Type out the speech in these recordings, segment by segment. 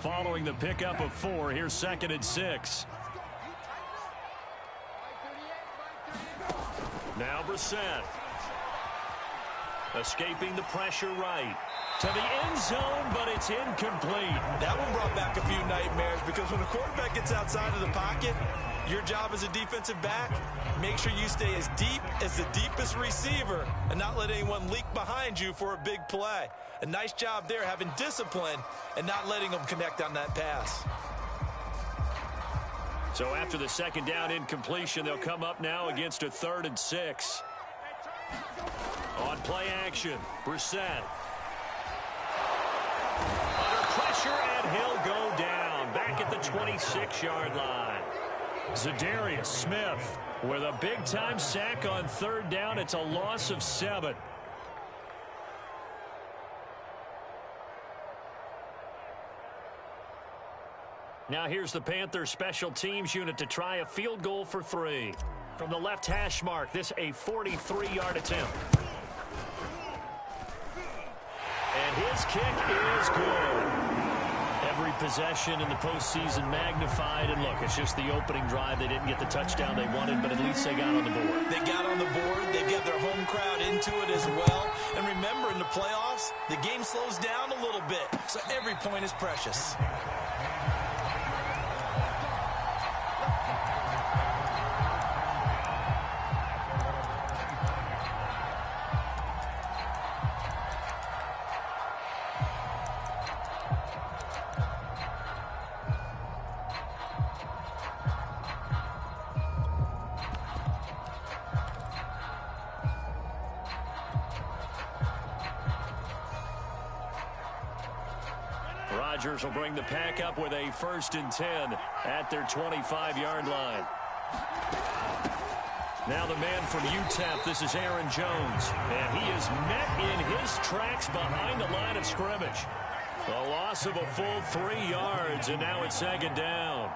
Following the pickup of 4, here's 2nd and 6. Now Brissett. Escaping the pressure right. To the end zone, but it's incomplete. That one brought back a few nightmares because when a quarterback gets outside of the pocket, your job as a defensive back, make sure you stay as deep as the deepest receiver and not let anyone leak behind you for a big play. A nice job there having discipline and not letting them connect on that pass. So after the 2nd down incompletion, they'll come up now against a 3rd and 6. On play action, Brissett. Under pressure, and he'll go down. Back at the 26-yard line. Za'Darius Smith with a big-time sack on 3rd down. It's a loss of 7. Now here's the Panthers special teams unit to try a field goal for 3. From the left hash mark, this a 43-yard attempt. And his kick is good. Every possession in the postseason magnified. And look, it's just the opening drive. They didn't get the touchdown they wanted, but at least they got on the board. They got on the board. They've got their home crowd into it as well. And remember, in the playoffs, the game slows down a little bit. So every point is precious. Rodgers will bring the pack up with a 1st and 10 at their 25-yard line. Now the man from UTEP, this is Aaron Jones. And he is met in his tracks behind the line of scrimmage. A loss of a full 3 yards, and now it's 2nd down.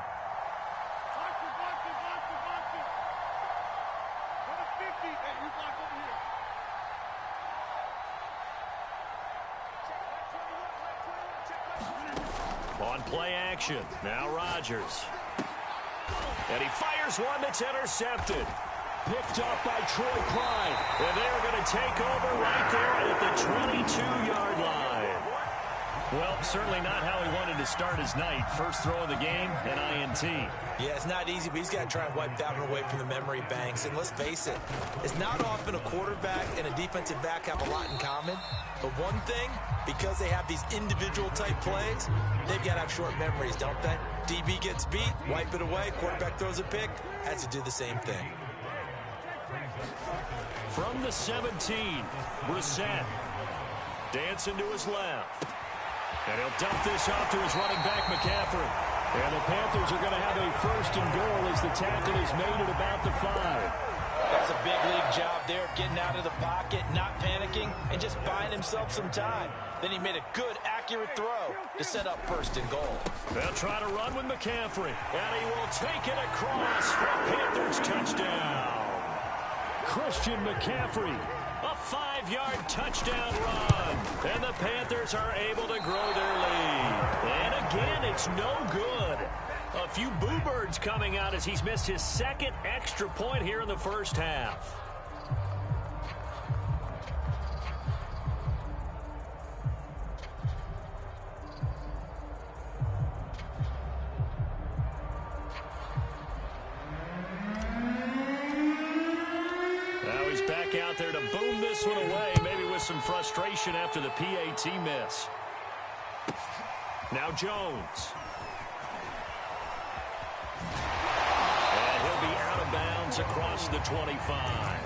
On play action, now Rodgers. And he fires one that's intercepted. Picked up by Troy Klein. And they're going to take over right there at the 22-yard line. Well, certainly not how he wanted to start his night. First throw of the game, an INT. Yeah, it's not easy, but he's got to try and wipe that one away from the memory banks. And let's face it, it's not often a quarterback and a defensive back have a lot in common. But one thing, because they have these individual type plays, they've got to have short memories, don't they? DB gets beat, wipe it away, quarterback throws a pick, has to do the same thing. From the 17, Brissett dancing to his left. And he'll dump this off to his running back, McCaffrey. And the Panthers are going to have a 1st and goal as the tackle is made at about the 5. That's a big league job there of getting out of the pocket, not panicking, and just buying himself some time. Then he made a good, accurate throw to set up 1st and goal. They'll try to run with McCaffrey. And he will take it across for a Panthers touchdown. Christian McCaffrey, a 5-yard touchdown run. And the Panthers are able to grow their lead. And again, it's no good. A few boo birds coming out as he's missed his 2nd extra point here in the first half. Now he's back out there to boom this one away, maybe with some frustration after the PAT miss. Now Jones. And he'll be out of bounds across the 25.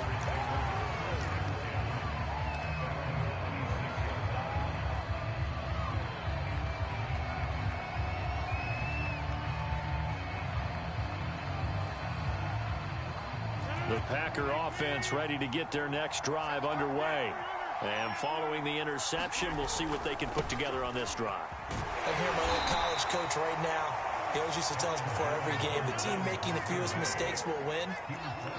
The Packer offense ready to get their next drive underway. And following the interception, we'll see what they can put together on this drive. I'm here, my old college coach right now. He always used to tell us before every game, the team making the fewest mistakes will win.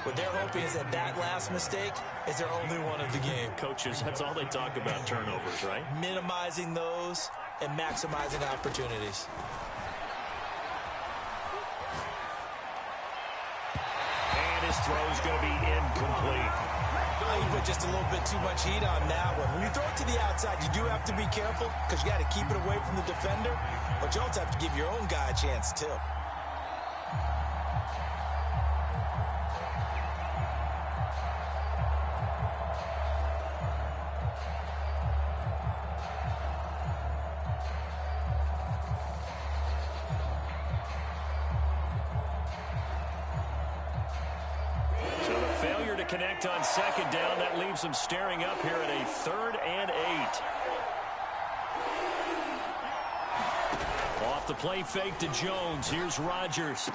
What they're hoping is that that last mistake is their only one of the game. Coaches, that's all they talk about, turnovers, right? Minimizing those and maximizing opportunities. And his throw's going to be incomplete. You put just a little bit too much heat on that one. When you throw it to the outside, you do have to be careful because you got to keep it away from the defender, but you also have to give your own guy a chance too. Connect on second down. That leaves them staring up here at a 3rd and 8. Off the play fake to Jones. Here's Rodgers.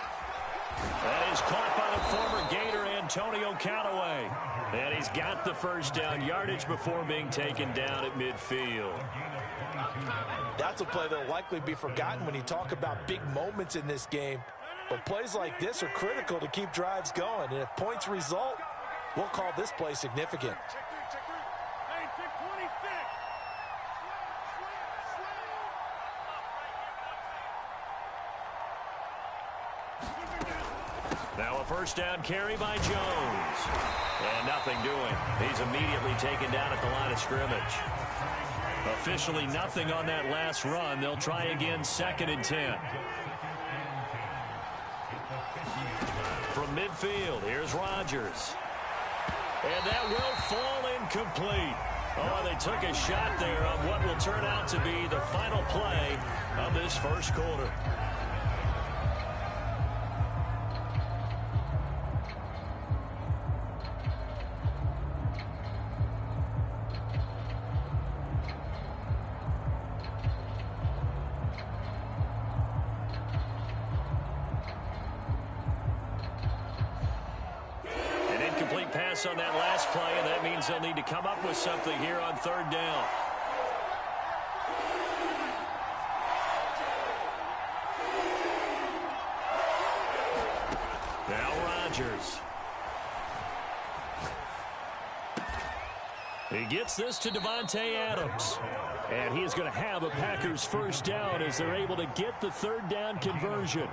That is caught by the former Gator Antonio Callaway. And he's got the first down yardage before being taken down at midfield. That's a play that will likely be forgotten when you talk about big moments in this game. But plays like this are critical to keep drives going. And if points result, we'll call this play significant. Now a first down carry by Jones. And nothing doing. He's immediately taken down at the line of scrimmage. Officially nothing on that last run. They'll try again 2nd and 10. From midfield, here's Rodgers. And that will fall incomplete. Oh, they took a shot there on what will turn out to be the final play of this first quarter. On that last play, and that means they'll need to come up with something here on 3rd down. Now Rodgers. He gets this to Davante Adams. And he is going to have a Packers first down as they're able to get the 3rd down conversion.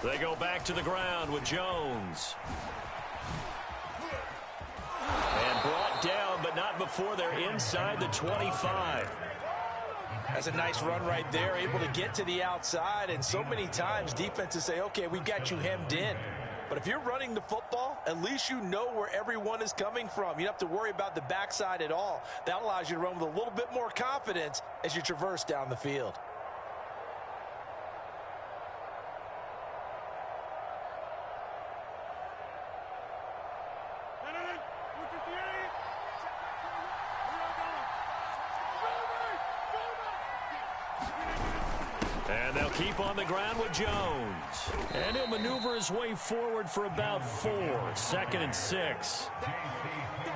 They go back to the ground with Jones. And brought down, but not before they're inside the 25. That's a nice run right there, able to get to the outside. And so many times defenses say, okay, we've got you hemmed in. But if you're running the football, at least you know where everyone is coming from. You don't have to worry about the backside at all. That allows you to run with a little bit more confidence as you traverse down the field. And they'll keep on the ground with Jones. And he'll maneuver his way forward for about 4. 2nd and 6.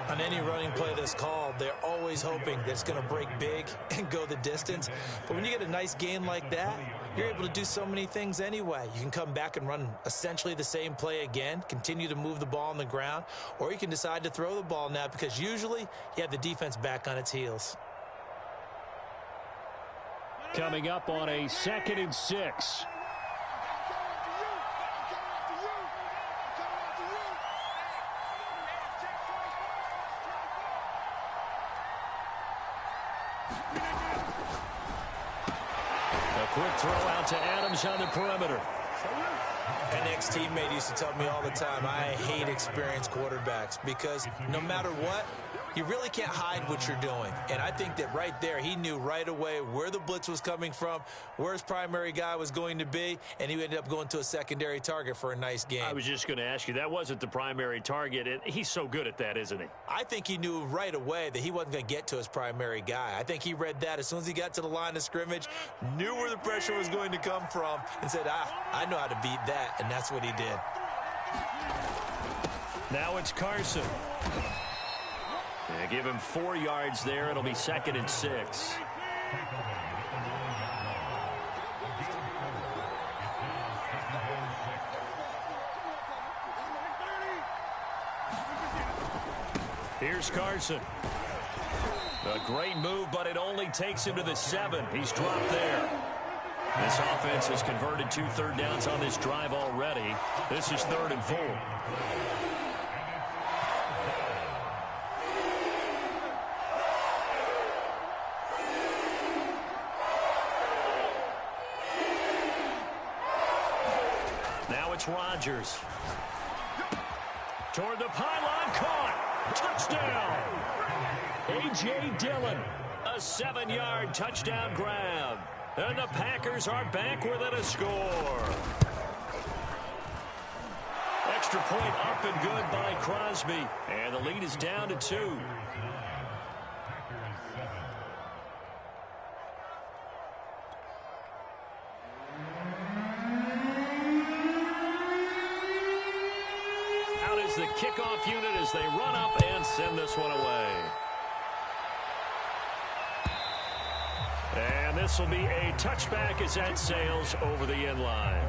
On any running play that's called, they're always hoping that it's going to break big and go the distance. But when you get a nice gain like that, you're able to do so many things anyway. You can come back and run essentially the same play again, continue to move the ball on the ground, or you can decide to throw the ball now because usually you have the defense back on its heels. Coming up on a 2nd and 6. A quick throw out to Adams on the perimeter. An ex-teammate used to tell me all the time, I hate experienced quarterbacks because no matter what, you really can't hide what you're doing. And I think that right there, he knew right away where the blitz was coming from, where his primary guy was going to be, and he ended up going to a secondary target for a nice game. I was just going to ask you, that wasn't the primary target. He's so good at that, isn't he? I think he knew right away that he wasn't going to get to his primary guy. I think he read that as soon as he got to the line of scrimmage, knew where the pressure was going to come from, and said, I know how to beat that, and that's what he did. Now it's Carson. Yeah, give him 4 yards there. It'll be 2nd and 6. Here's Carson. A great move, but it only takes him to the 7. He's dropped there. This offense has converted 2 third downs on this drive already. This is 3rd and 4. Now it's Rodgers. Toward the pylon, caught. Touchdown. A.J. Dillon, a 7-yard touchdown grab. And the Packers are back within a score. Extra point up and good by Crosby. And the lead is down to 2. Out is the kickoff unit as they run up and send this one away. And this will be a touchback as that sails over the end line.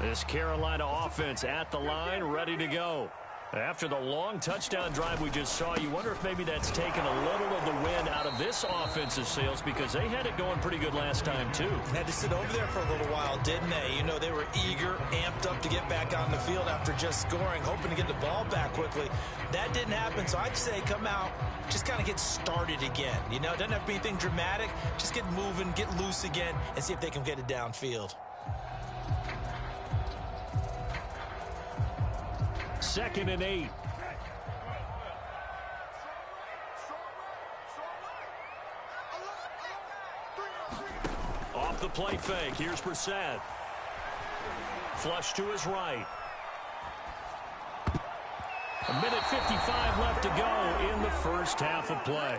This Carolina offense at the line, ready to go. After the long touchdown drive we just saw, you wonder if maybe that's taken a little of the wind out of this offensive sails, because they had it going pretty good last time too. Had to sit over there for a little while, didn't they? You know, they were eager, amped up to get back on the field after just scoring, hoping to get the ball back quickly. That didn't happen, so I'd say come out, just kind of get started again. You know, it doesn't have to be anything dramatic. Just get moving, get loose again, and see if they can get it downfield. 2nd and 8. Off the play fake. Here's Brissett. Flush to his right. 1:55 left to go in the first half of play.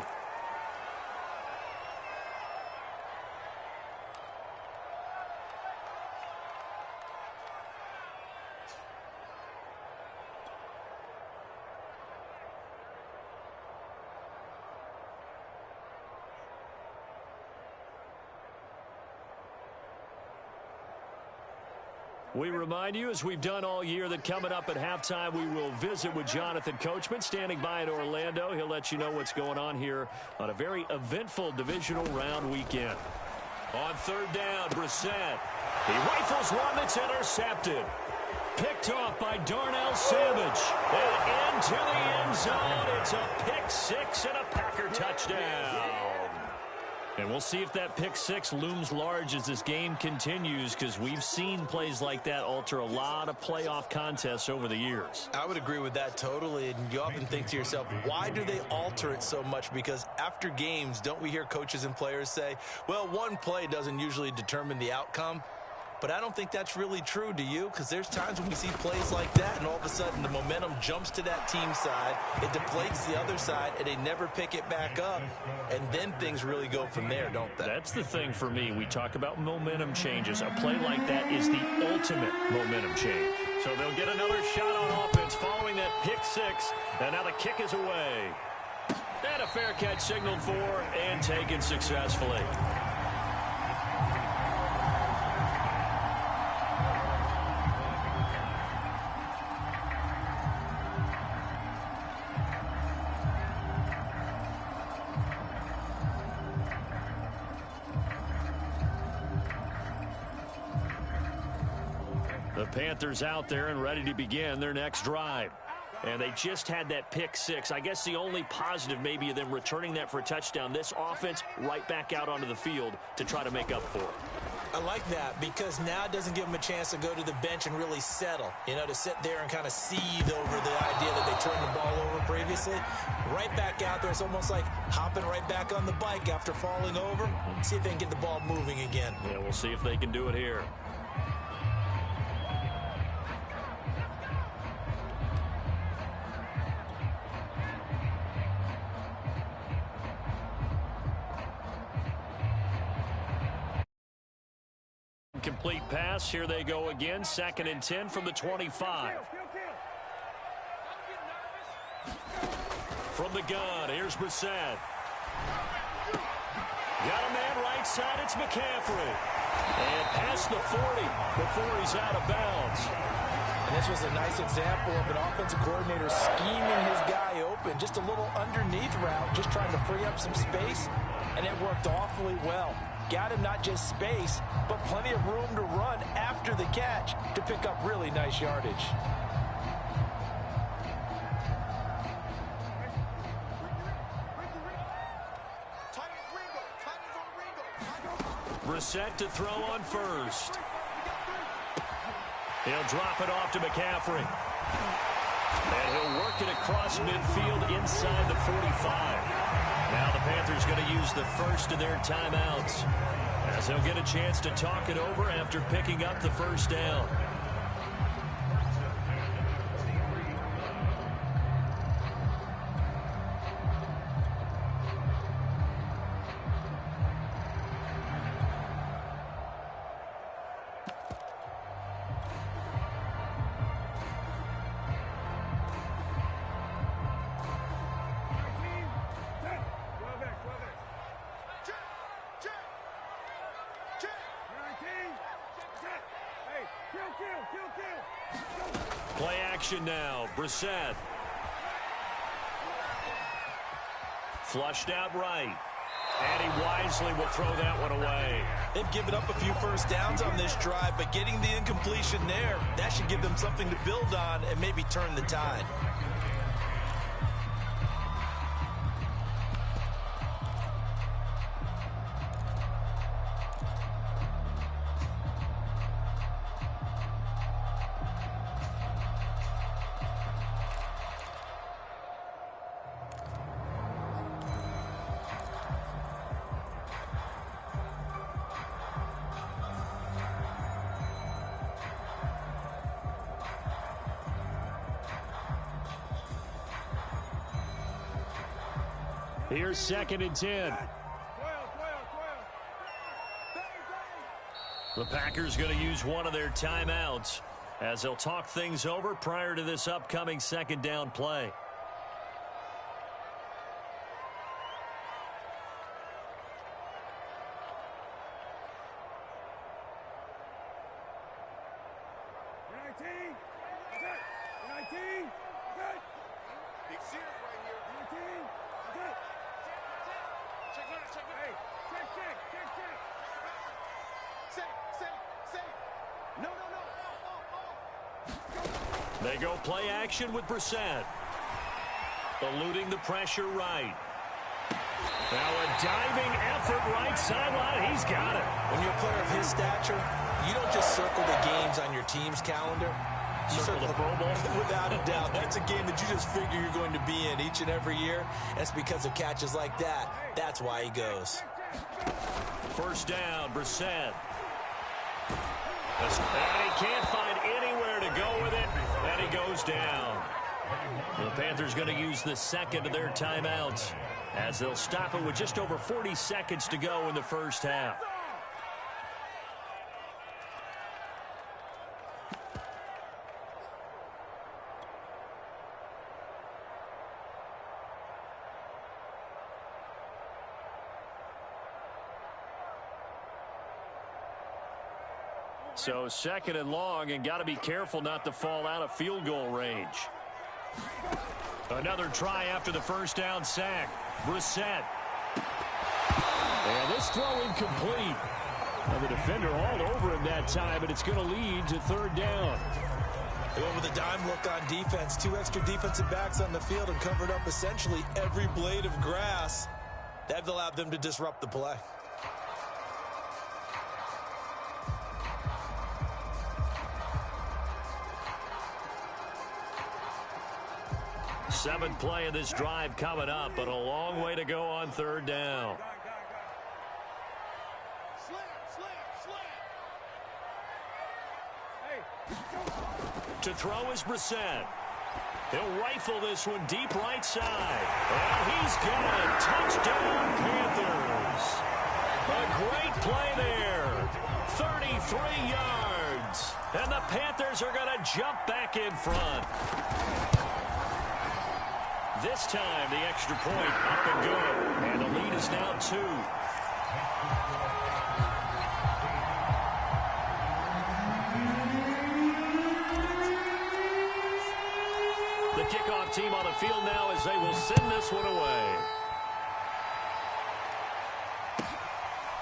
We remind you, as we've done all year, that coming up at halftime, we will visit with Jonathan Coachman, standing by in Orlando. He'll let you know what's going on here on a very eventful divisional round weekend. On 3rd down, Brissett. He rifles one that's intercepted. Picked off by Darnell Savage. And into the end zone. It's a pick 6 and a Packer touchdown. And we'll see if that pick 6 looms large as this game continues, because we've seen plays like that alter a lot of playoff contests over the years. I would agree with that totally. And you often think to yourself, why do they alter it so much? Because after games, don't we hear coaches and players say, well, one play doesn't usually determine the outcome? But I don't think that's really true, do you? Because there's times when we see plays like that, and all of a sudden the momentum jumps to that team side, it deflates the other side, and they never pick it back up, and then things really go from there, don't they? That's the thing for me. We talk about momentum changes. A play like that is the ultimate momentum change. So they'll get another shot on offense following that pick 6, and now the kick is away. And a fair catch signaled for and taken successfully. The Panthers out there and ready to begin their next drive. And they just had that pick 6. I guess the only positive maybe of them returning that for a touchdown. This offense right back out onto the field to try to make up for it. I like that, because now it doesn't give them a chance to go to the bench and really settle, you know, to sit there and kind of seethe over the idea that they turned the ball over previously. Right back out there, it's almost like hopping right back on the bike after falling over. See if they can get the ball moving again. Yeah, we'll see if they can do it here. Complete pass. Here they go again. 2nd and 10 from the 25. From the gun, here's Brissett. Got a man right side. It's McCaffrey. And past the 40 before he's out of bounds. And this was a nice example of an offensive coordinator scheming his guy open. Just a little underneath route, just trying to free up some space, and it worked awfully well. Got him not just space, but plenty of room to run after the catch to pick up really nice yardage. Brissett to throw on first. He'll drop it off to McCaffrey. And he'll work it across midfield inside the 45. Now the Panthers going to use the first of their timeouts, as they'll get a chance to talk it over after picking up the first down. Play action now. Brissett. Flushed out right. And he wisely will throw that one away. They've given up a few first downs on this drive, but getting the incompletion there, that should give them something to build on and maybe turn the tide. Here's 2nd and 10. The Packers going to use one of their timeouts as they'll talk things over prior to this upcoming 2nd down play. They go play action with Brissett. Eluding the pressure right. Now a diving effort right sideline. He's got it. When you're a player of his stature, you don't just circle the games on your team's calendar. You circle the Pro Bowl. Without a doubt. That's a game that you just figure you're going to be in each and every year. That's because of catches like that. That's why he goes. First down, Brissett. And he can't find anywhere to go with it. And he goes down. The Panthers going to use the second of their timeouts as they'll stop it with just over 40 seconds to go in the first half. So 2nd and long, and got to be careful not to fall out of field goal range. Another try after the first down sack. Brissett. And this throw incomplete. And the defender all over him that time, and it's going to lead to 3rd down. They went with a dime look on defense. 2 extra defensive backs on the field and covered up essentially every blade of grass. That allowed them to disrupt the play. Seventh play of this drive coming up, but a long way to go on 3rd down. To throw is Brissett. He'll rifle this one deep right side. And he's got it. Touchdown, Panthers. A great play there. 3 yards. And the Panthers are going to jump back in front. This time, the extra point up and good. And the lead is now 2. The kickoff team on the field now as they will send this one away.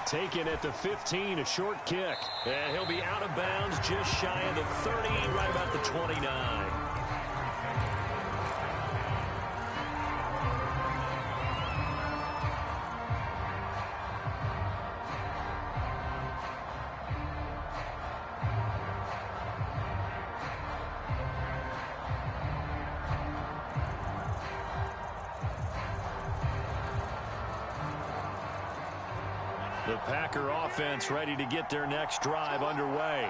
Taken at the 15, a short kick. And he'll be out of bounds just shy of the 30, right about the 29. The Packer offense ready to get their next drive underway.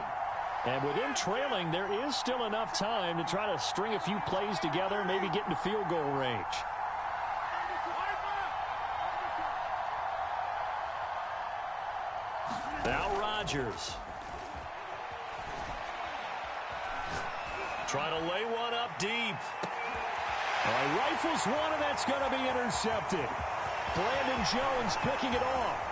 And with them trailing, there is still enough time to try to string a few plays together, maybe get into field goal range. Now Rodgers. Trying to lay one up deep. Rifles one, and that's going to be intercepted. Brandon Jones picking it off.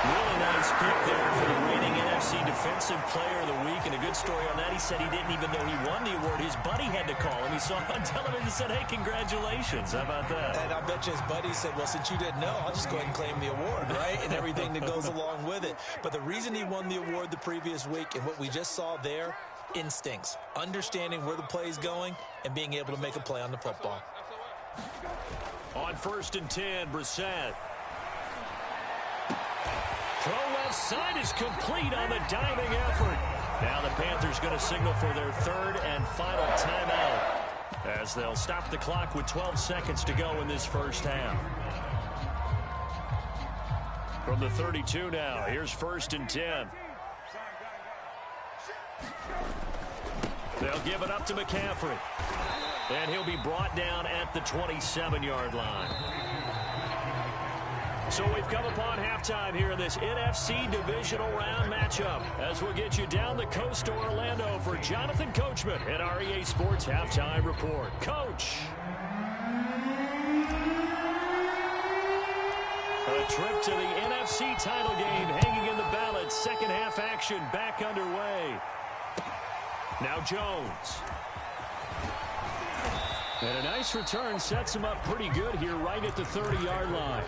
Really nice pick there for the reigning NFC Defensive Player of the Week. And a good story on that, he said he didn't even know he won the award. His buddy had to call him. He saw him on television and said, hey, congratulations. How about that? And I bet you his buddy said, well, since you didn't know, I'll just go ahead and claim the award, right? And everything that goes along with it. But the reason he won the award the previous week and what we just saw there, instincts, understanding where the play is going and being able to make a play on the football. On 1st and 10, Brissett. Throw left side is complete on the diving effort. Now the Panthers going to signal for their 3rd and final timeout as they'll stop the clock with 12 seconds to go in this first half. From the 32 now, here's 1st and 10. They'll give it up to McCaffrey. And he'll be brought down at the 27-yard line. So we've come upon halftime here in this NFC Divisional Round matchup as we'll get you down the coast to Orlando for Jonathan Coachman at our EA Sports Halftime Report. Coach. A trip to the NFC title game hanging in the balance. Second half action back underway. Now Jones. And a nice return sets him up pretty good here right at the 30-yard line.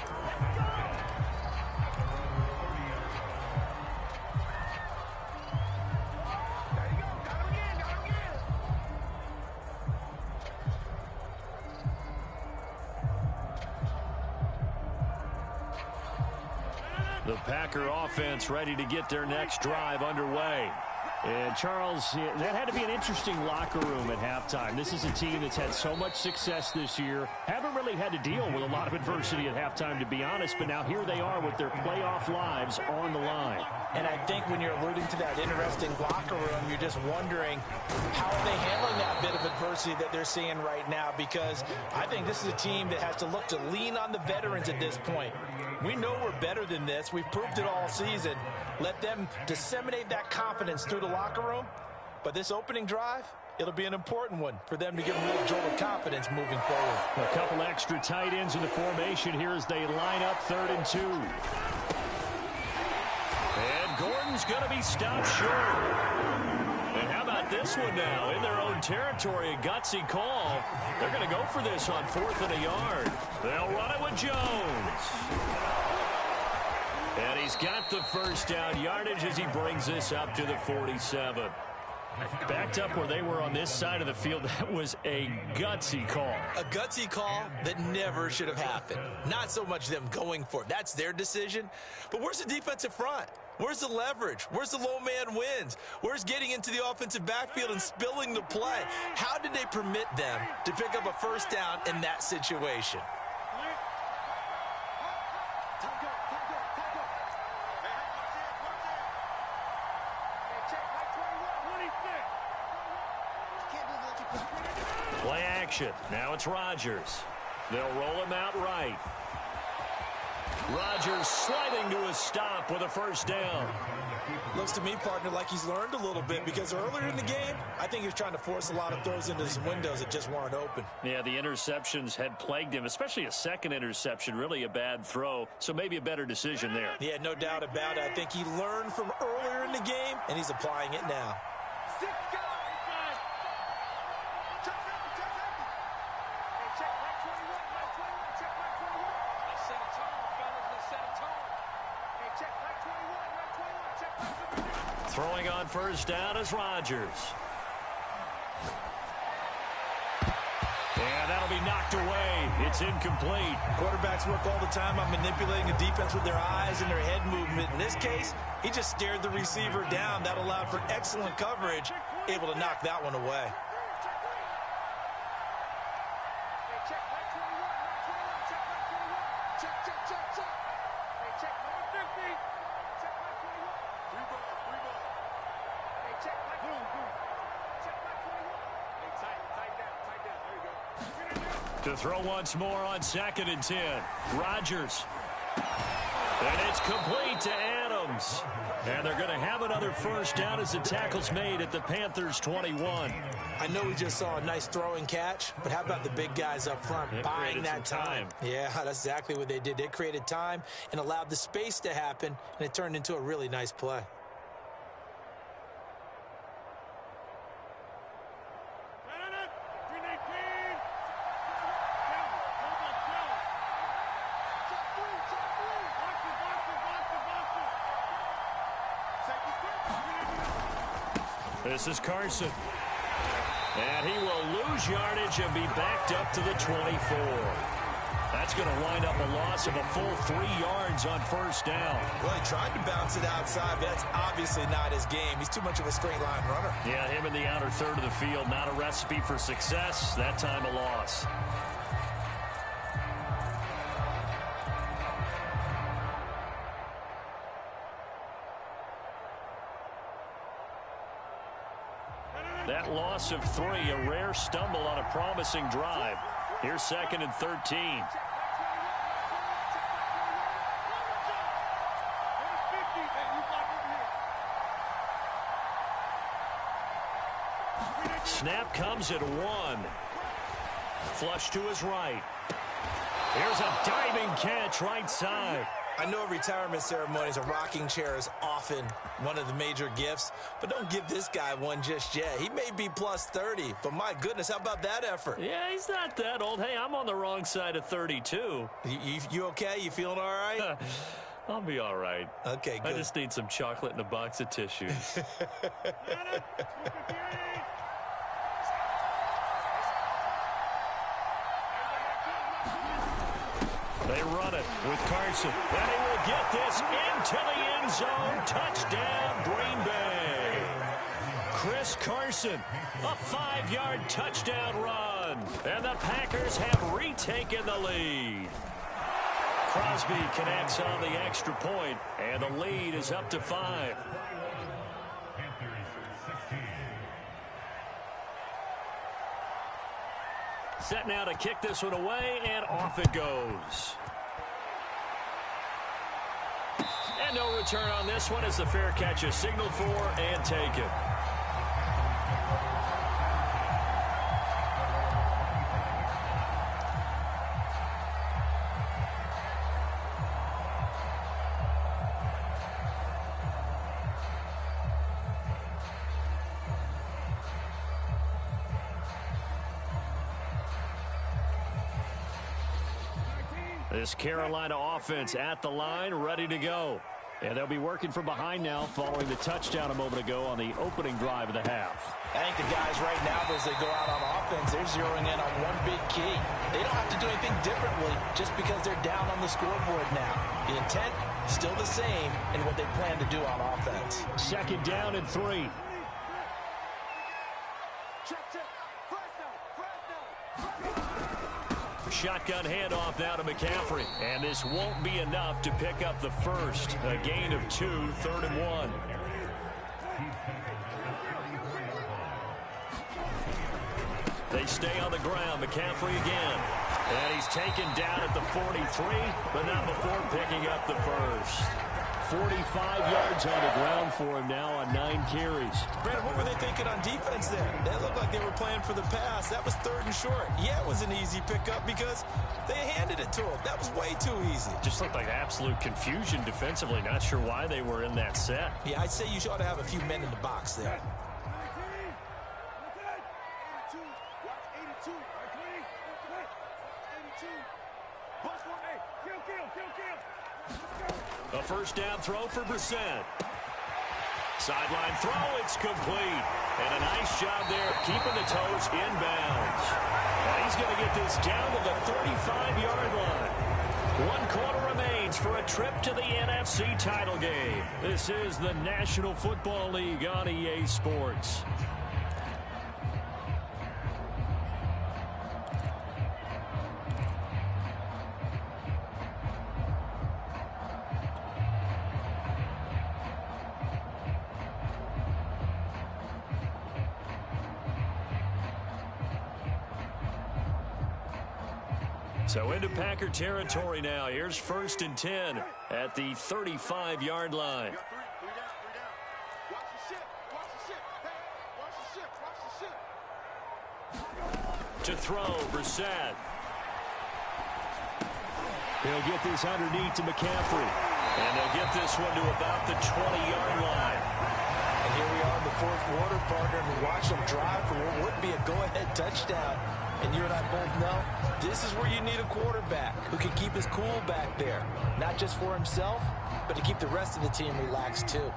The Packer offense ready to get their next drive underway. And, Charles, that had to be an interesting locker room at halftime. This is a team that's had so much success this year. Haven't really had to deal with a lot of adversity at halftime, to be honest. But now here they are with their playoff lives on the line. And I think when you're alluding to that interesting locker room, you're just wondering how are they handling that bit of adversity that they're seeing right now, because I think this is a team that has to look to lean on the veterans at this point. We know we're better than this. We've proved it all season. Let them disseminate that confidence through the locker room. But this opening drive, it'll be an important one for them to give them a little jolt of confidence moving forward. A couple extra tight ends in the formation here as they line up 3rd and 2. And Gordon's going to be stopped short. And how about this one now? In their own territory, a gutsy call. They're going to go for this on 4th and a yard. They'll run it with Jones. And he's got the first down yardage as he brings this up to the 47. Backed up where they were on this side of the field. That was a gutsy call. A gutsy call that never should have happened. Not so much them going for it. That's their decision. But where's the defensive front? Where's the leverage? Where's the low man wins? Where's getting into the offensive backfield and spilling the play? How did they permit them to pick up a first down in that situation? Play action. Now it's Rodgers. They'll roll him out right. Rodgers sliding to a stop with a first down. Looks to me, partner, like he's learned a little bit, because earlier in the game, I think he was trying to force a lot of throws into his windows that just weren't open. Yeah, the interceptions had plagued him, especially a second interception, really a bad throw, so maybe a better decision there. Yeah, no doubt about it. I think he learned from earlier in the game, and he's applying it now. Throwing on first down is Rodgers. And that'll be knocked away. It's incomplete. Quarterbacks work all the time on manipulating the defense with their eyes and their head movement. In this case, he just stared the receiver down. That allowed for excellent coverage, able to knock that one away. To throw once more on 2nd and 10. Rodgers. And it's complete to Adams. And they're going to have another first down as the tackle's made at the Panthers' 21. I know we just saw a nice throwing catch, but how about the big guys up front buying that time? Yeah, that's exactly what they did. They created time and allowed the space to happen, and it turned into a really nice play. This is Carson. And he will lose yardage and be backed up to the 24. That's going to wind up a loss of a full 3 yards on first down. Well, he tried to bounce it outside, but that's obviously not his game. He's too much of a straight line runner. Yeah, him in the outer third of the field, not a recipe for success. That time a loss. That loss of 3, a rare stumble on a promising drive. Here's 2nd and 13. Snap comes at 1. Flush to his right. Here's a diving catch right side. I know retirement ceremonies, a rocking chair is often one of the major gifts, but don't give this guy one just yet. He may be plus 30, but my goodness, how about that effort? Yeah, he's not that old. Hey, I'm on the wrong side of 32. You okay? You feeling all right? I'll be all right. Okay, good. I just need some chocolate and a box of tissues. They run it with Carson. And he will get this into the end zone. Touchdown, Green Bay. Chris Carson, a 5-yard touchdown run. And the Packers have retaken the lead. Crosby connects on the extra point, and the lead is up to 5. Set now to kick this one away, and off it goes. And no return on this one as the fair catch is signaled for and taken. This Carolina offense at the line, ready to go. And they'll be working from behind now following the touchdown a moment ago on the opening drive of the half. I think the guys right now, as they go out on offense, they're zeroing in on one big key. They don't have to do anything differently just because they're down on the scoreboard now. The intent, still the same in what they plan to do on offense. 2nd down and 3. Shotgun handoff now to McCaffrey. And this won't be enough to pick up the first. A gain of 2, 3rd and 1. They stay on the ground. McCaffrey again. And he's taken down at the 43, but not before picking up the first. 45 yards on the ground for him now on 9 carries. Brandon, what were they thinking on defense there? They looked like they were playing for the pass. That was 3rd and short. Yeah, it was an easy pickup because they handed it to him. That was way too easy. Just looked like absolute confusion defensively. Not sure why they were in that set. Yeah, I'd say you ought to have a few men in the box there. A first down throw for Brissett. Sideline throw, it's complete. And a nice job there keeping the toes in bounds. And he's going to get this down to the 35-yard line. 1 quarter remains for a trip to the NFC title game. This is the National Football League on EA Sports. So into Packer territory now. Here's 1st and 10 at the 35-yard line. To throw, Brissett. He'll get this underneath to McCaffrey. And they'll get this one to about the 20-yard line. And here we are in the 4th quarter, partner, and we watch them drive for what would be a go-ahead touchdown. And you and I both know this is where you need a quarterback who can keep his cool back there. Not just for himself, but to keep the rest of the team relaxed too.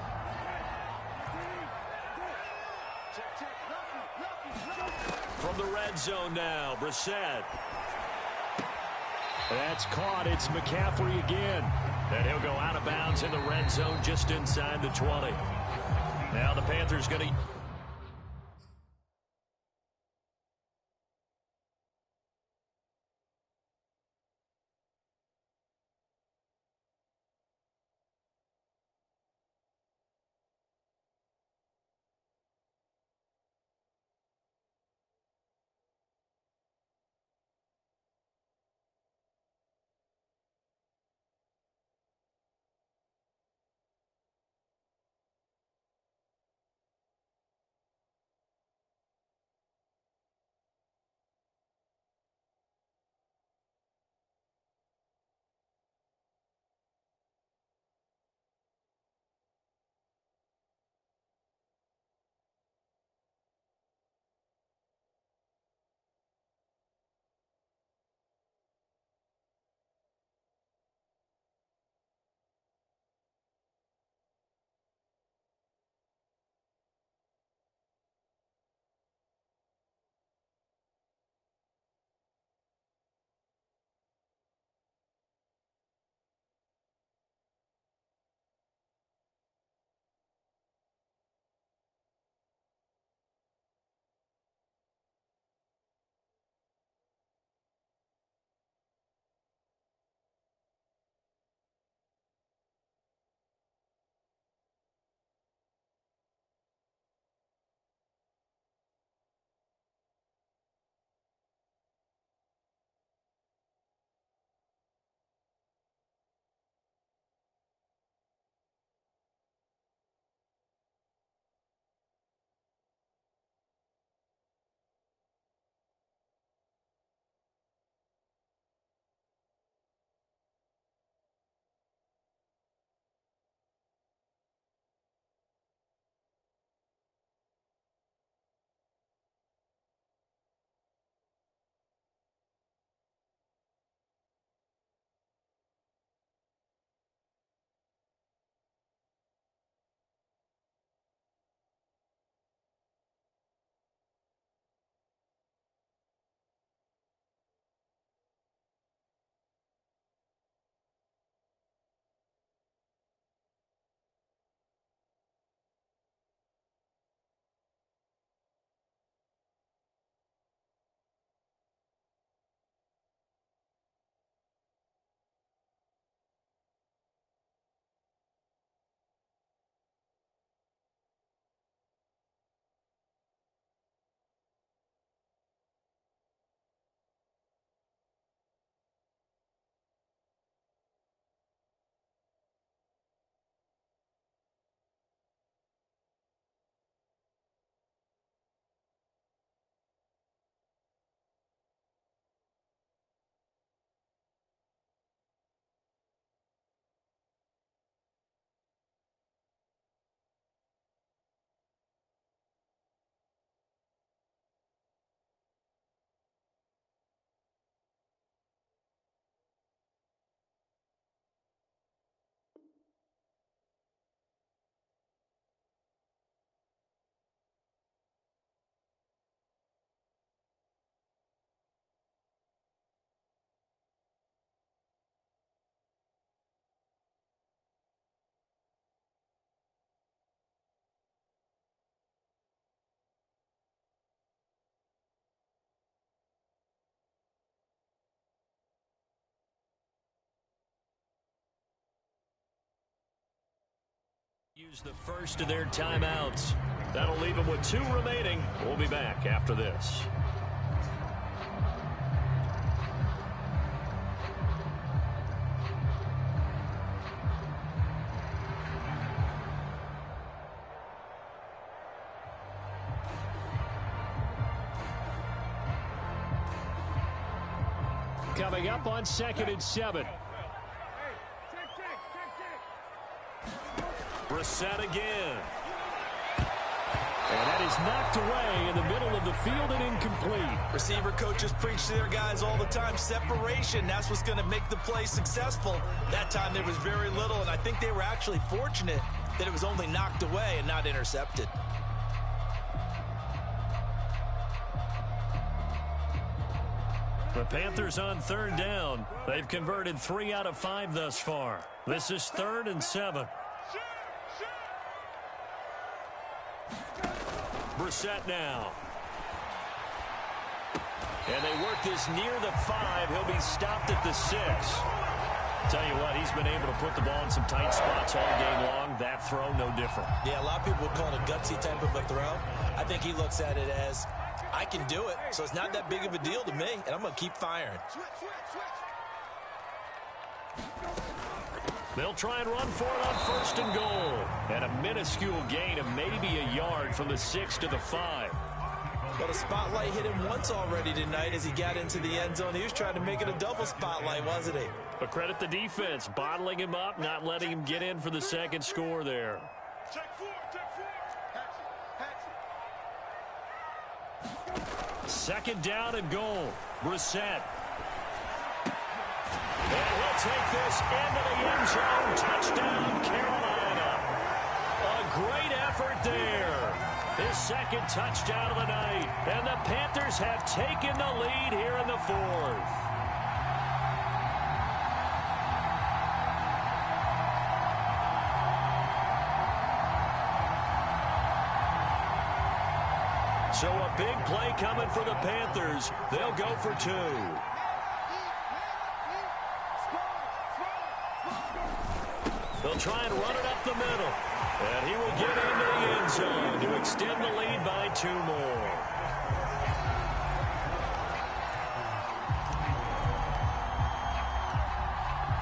From the red zone now, Brissett. That's caught. It's McCaffrey again. And he'll go out of bounds in the red zone just inside the 20. Now the Panthers going to... Use the first of their timeouts. That'll leave them with 2 remaining. We'll be back after this. Coming up on 2nd and 7. Brissett again. And that is knocked away in the middle of the field and incomplete. Receiver coaches preach to their guys all the time. Separation, that's what's going to make the play successful. That time there was very little, and I think they were actually fortunate that it was only knocked away and not intercepted. The Panthers on 3rd down. They've converted 3 out of 5 thus far. This is 3rd and 7. Brissett now. And they work this near the 5. He'll be stopped at the 6. Tell you what, he's been able to put the ball in some tight spots all game long. That throw, no different. Yeah, a lot of people would call it a gutsy type of a throw. I think he looks at it as, I can do it, so it's not that big of a deal to me, and I'm going to keep firing. They'll try and run for it on 1st and goal. And a minuscule gain of maybe a yard from the 6 to the 5. But a spotlight hit him once already tonight as he got into the end zone. He was trying to make it a double spotlight, wasn't he? But credit the defense, bottling him up, not letting him get in for the 2nd score there. Second down and goal. Brissett. And he'll take this into the end zone. Touchdown, Carolina. A great effort there. His 2nd touchdown of the night. And the Panthers have taken the lead here in the 4th. So a big play coming for the Panthers. They'll go for 2. They'll try and run it up the middle. And he will get into the end zone to extend the lead by 2 more.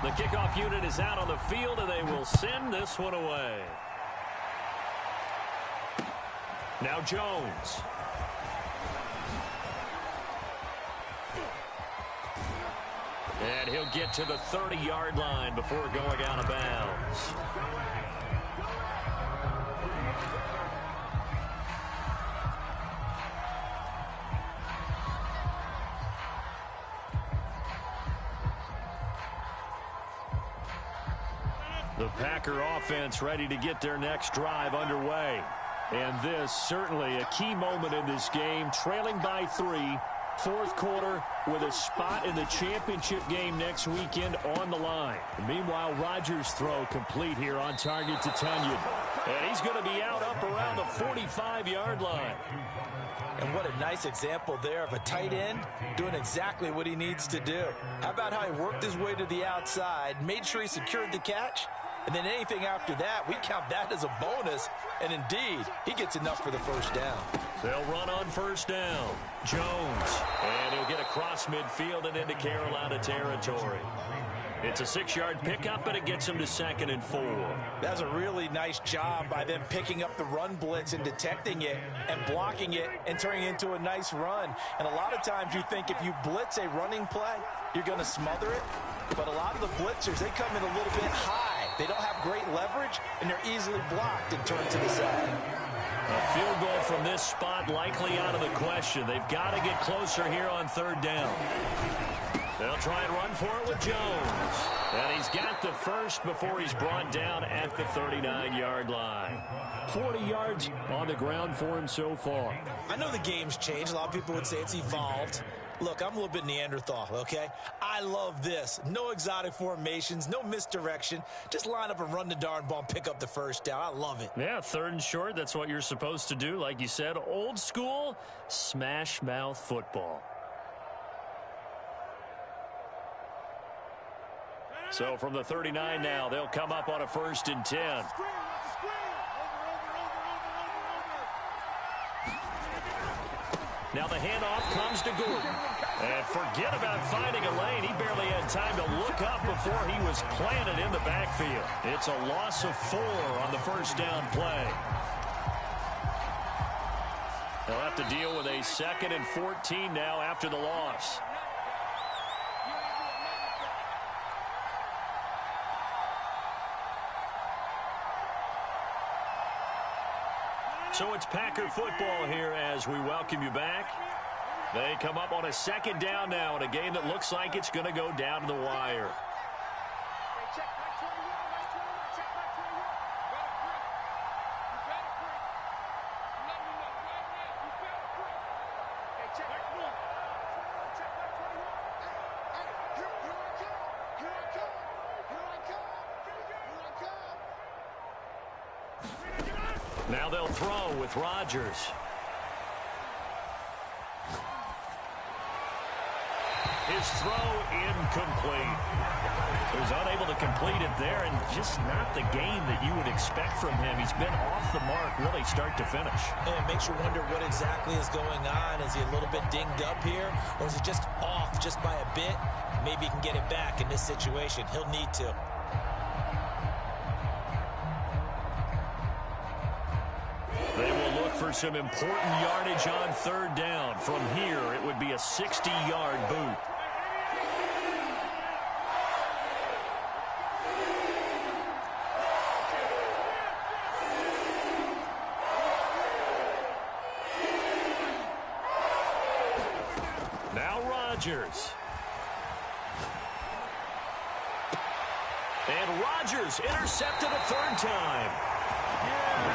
The kickoff unit is out on the field, and they will send this one away. Now Jones. And he'll get to the 30-yard line before going out of bounds. The Packer offense ready to get their next drive underway. And this certainly a key moment in this game, trailing by 3. 4th quarter with a spot in the championship game next weekend on the line. Meanwhile, Rodgers' throw complete here on target to Tunyon. And he's going to be out up around the 45-yard line. And what a nice example there of a tight end doing exactly what he needs to do. How about how he worked his way to the outside, made sure he secured the catch, and then anything after that, we count that as a bonus. And indeed, he gets enough for the 1st down. They'll run on 1st down. Jones. And he'll get across midfield and into Carolina territory. It's a 6-yard pickup, but it gets him to 2nd and 4. That's a really nice job by them picking up the run blitz and detecting it and blocking it and turning it into a nice run. And a lot of times you think if you blitz a running play, you're going to smother it. But a lot of the blitzers, they come in a little bit high. They don't have great leverage, and they're easily blocked and turned to the side. A field goal from this spot likely out of the question. They've got to get closer here on 3rd down. They'll try and run for it with Jones. And he's got the 1st before he's brought down at the 39-yard line. 40 yards on the ground for him so far. I know the game's changed. A lot of people would say it's evolved. Look, I'm a little bit Neanderthal, okay? I love this. No exotic formations, no misdirection. Just line up and run the darn ball and pick up the 1st down. I love it. Yeah, 3rd and short, that's what you're supposed to do. Like you said, old school, smash mouth football. So from the 39 now, they'll come up on a 1st and 10. Now the handoff comes to Gordon. And forget about finding a lane. He barely had time to look up before he was planted in the backfield. It's a loss of 4 on the first down play. They'll have to deal with a 2nd and 14 now after the loss. So it's Packer football here as we welcome you back. They come up on a 2nd down now in a game that looks like it's going to go down to the wire. Now they'll throw with Rodgers. His throw incomplete. He was unable to complete it there, and just not the game that you would expect from him. He's been off the mark really start to finish. And it makes you wonder what exactly is going on. Is he a little bit dinged up here, or is it just off just by a bit? Maybe he can get it back in this situation. He'll need to. They will look for some important yardage on 3rd down. From here, it would be a 60-yard boot. Now Rodgers. And Rodgers intercepted a 3rd time.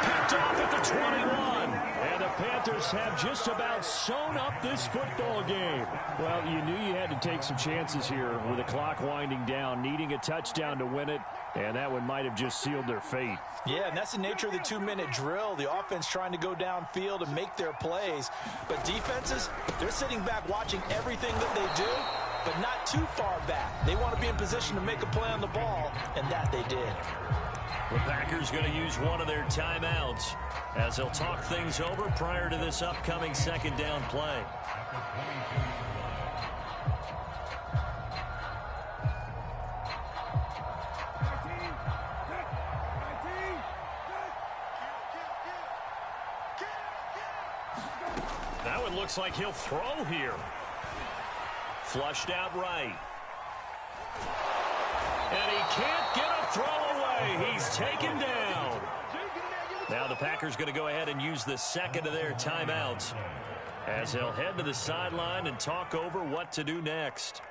Picked off at the 21. And the Panthers have just about sewn up this football game. Well, you knew you had to take some chances here with the clock winding down, needing a touchdown to win it, and that one might have just sealed their fate. Yeah, and that's the nature of the 2-minute drill. The offense trying to go downfield and make their plays. But defenses, they're sitting back watching everything that they do, but not too far back. They want to be in position to make a play on the ball, and that they did. The Packers going to use one of their timeouts as they'll talk things over prior to this upcoming 2nd down play. That one looks like he'll throw here. Flushed out right. And he can't get a throw away. He's taken down. Now the Packers going to go ahead and use the 2nd of their timeouts as they'll head to the sideline and talk over what to do next.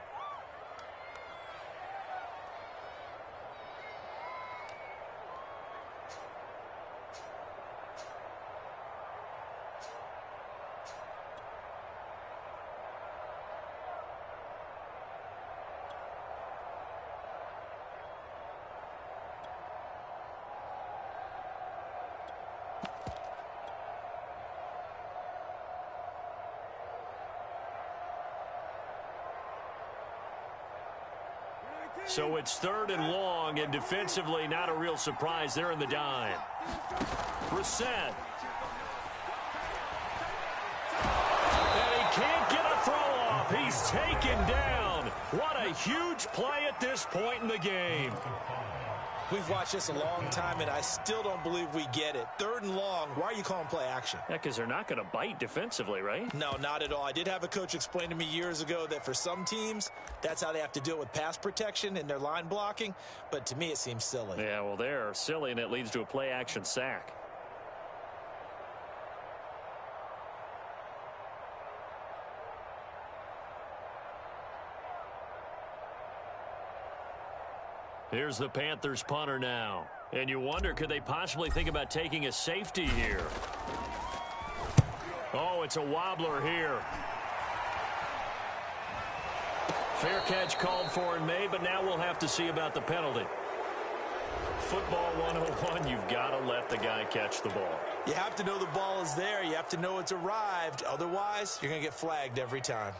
So it's 3rd and long, and defensively not a real surprise. They're in the dime. Brissett. And he can't get a throw off. He's taken down. What a huge play at this point in the game. We've watched this a long time, and I still don't believe we get it. 3rd and long, why are you calling play action? Yeah, because they're not going to bite defensively, right? No, not at all. I did have a coach explain to me years ago that for some teams, that's how they have to deal with pass protection and their line blocking. But to me, it seems silly. Yeah, well, they're silly, and it leads to a play action sack. Here's the Panthers punter now. And you wonder, could they possibly think about taking a safety here? Oh, it's a wobbler here. Fair catch called for and made, but now we'll have to see about the penalty. Football 101, you've got to let the guy catch the ball. You have to know the ball is there. You have to know it's arrived. Otherwise, you're going to get flagged every time.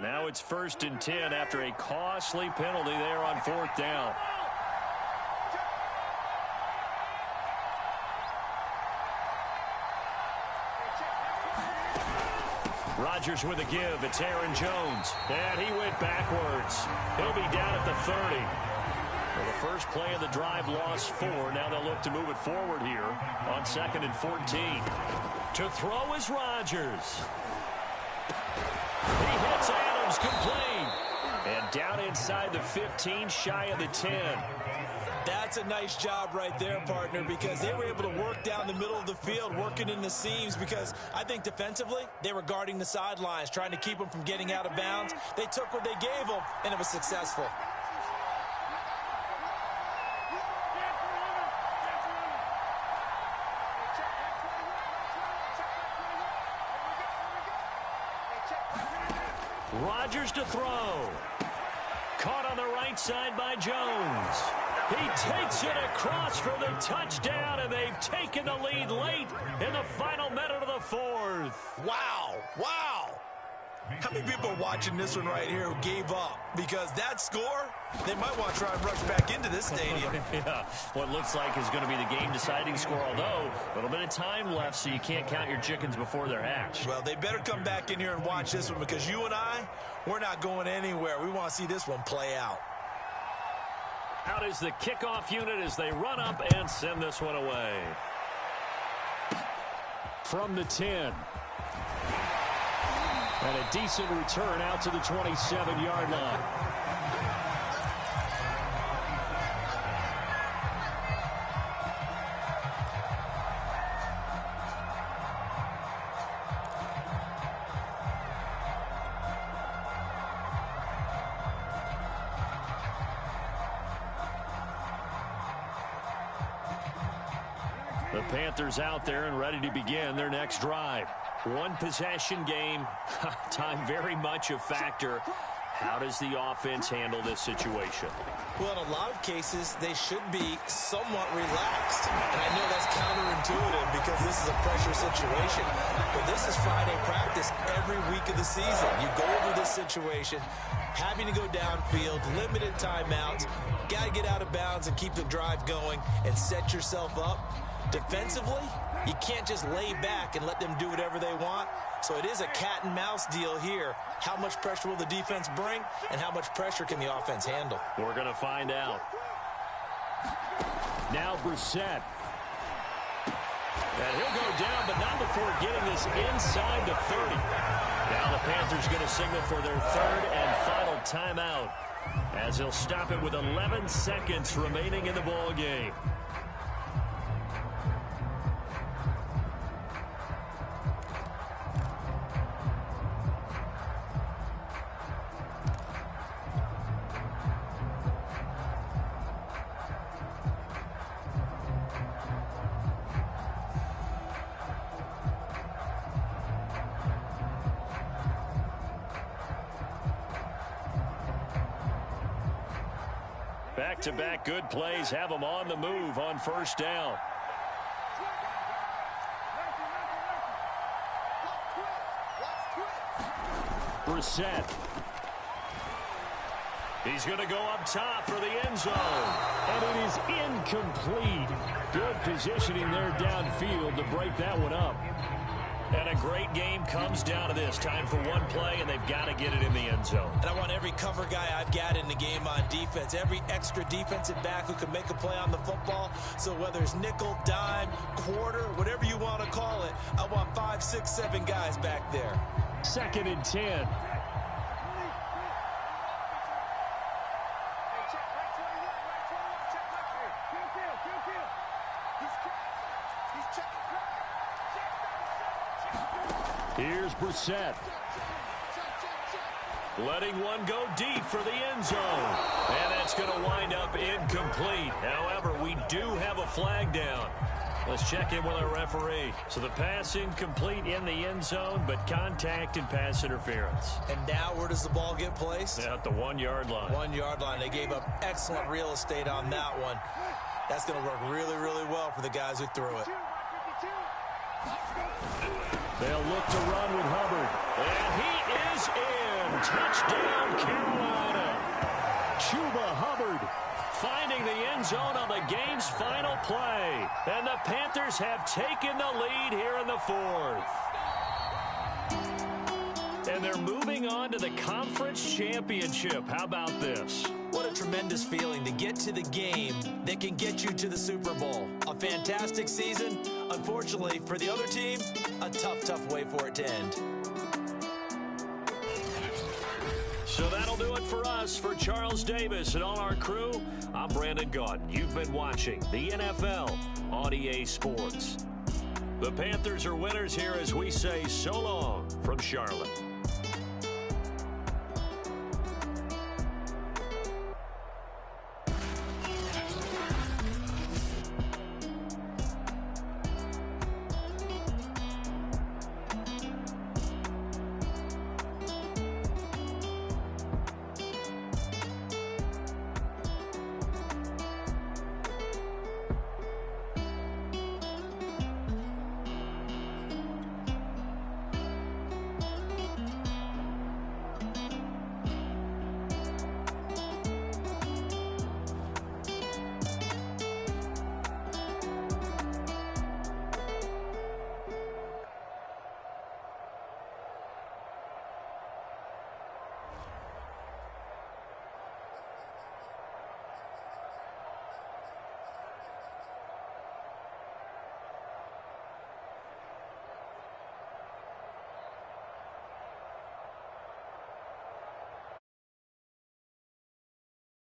Now it's 1st and 10 after a costly penalty there on 4th down. Rodgers with a give. It's Aaron Jones. And he went backwards. He'll be down at the 30. Well, the first play of the drive lost 4. Now they'll look to move it forward here on 2nd and 14. To throw is Rodgers. He hits Adams complete. And down inside the 15, shy of the 10. That's a nice job right there, partner, because they were able to work down the middle of the field, working in the seams, because I think defensively they were guarding the sidelines, trying to keep them from getting out of bounds. They took what they gave them, and it was successful. Rodgers to throw. Caught on the right side by Jones. He takes it across for the touchdown, and they've taken the lead late in the final minute of the 4th. Wow. Wow. How many people are watching this one right here who gave up? Because that score, they might want to try and rush back into this stadium. Yeah, what looks like is going to be the game-deciding score, although a little bit of time left, so you can't count your chickens before they're hatched. Well, they better come back in here and watch this one, because you and I, we're not going anywhere. We want to see this one play out. Out is the kickoff unit as they run up and send this one away. From the 10. And a decent return out to the 27-yard line. The Panthers out there and ready to begin their next drive. One possession game, time very much a factor. How does the offense handle this situation? Well, in a lot of cases, they should be somewhat relaxed. And I know that's counterintuitive because this is a pressure situation. But this is Friday practice every week of the season. You go over this situation, having to go downfield, limited timeouts, got to get out of bounds and keep the drive going and set yourself up. Defensively, you can't just lay back and let them do whatever they want. So it is a cat and mouse deal here. How much pressure will the defense bring, and how much pressure can the offense handle? We're going to find out. Now Brissett. And he'll go down, but not before getting this inside the 30. Now the Panthers going to signal for their 3rd and final timeout, as he'll stop it with 11 seconds remaining in the ball game. Back-to-back good plays have them on the move on 1st down. Brissett. He's going to go up top for the end zone. And it is incomplete. Good positioning there downfield to break that one up. And a great game comes down to this. Time for one play, and they've got to get it in the end zone. And I want every cover guy I've got in the game on defense, every extra defensive back who can make a play on the football. So whether it's nickel, dime, quarter, whatever you want to call it, I want 5, 6, 7 guys back there. 2nd and 10. Here's Brissett. Letting one go deep for the end zone. And that's going to wind up incomplete. However, we do have a flag down. Let's check in with our referee. So the pass incomplete in the end zone, but contact and pass interference. And now where does the ball get placed? At the 1-yard line. 1-yard line. They gave up excellent real estate on that one. That's going to work really, really well for the guys who threw it. They'll look to run with Hubbard. And he is in. Touchdown, Carolina. Chuba Hubbard finding the end zone on the game's final play. And the Panthers have taken the lead here in the fourth. And they're moving on to the conference championship. How about this? What a tremendous feeling to get to the game that can get you to the Super Bowl. A fantastic season. Unfortunately, for the other team, a tough way for it to end. So that'll do it for us. For Charles Davis and all our crew, I'm Brandon Gaudin. You've been watching the NFL on EA Sports. The Panthers are winners here as we say so long from Charlotte.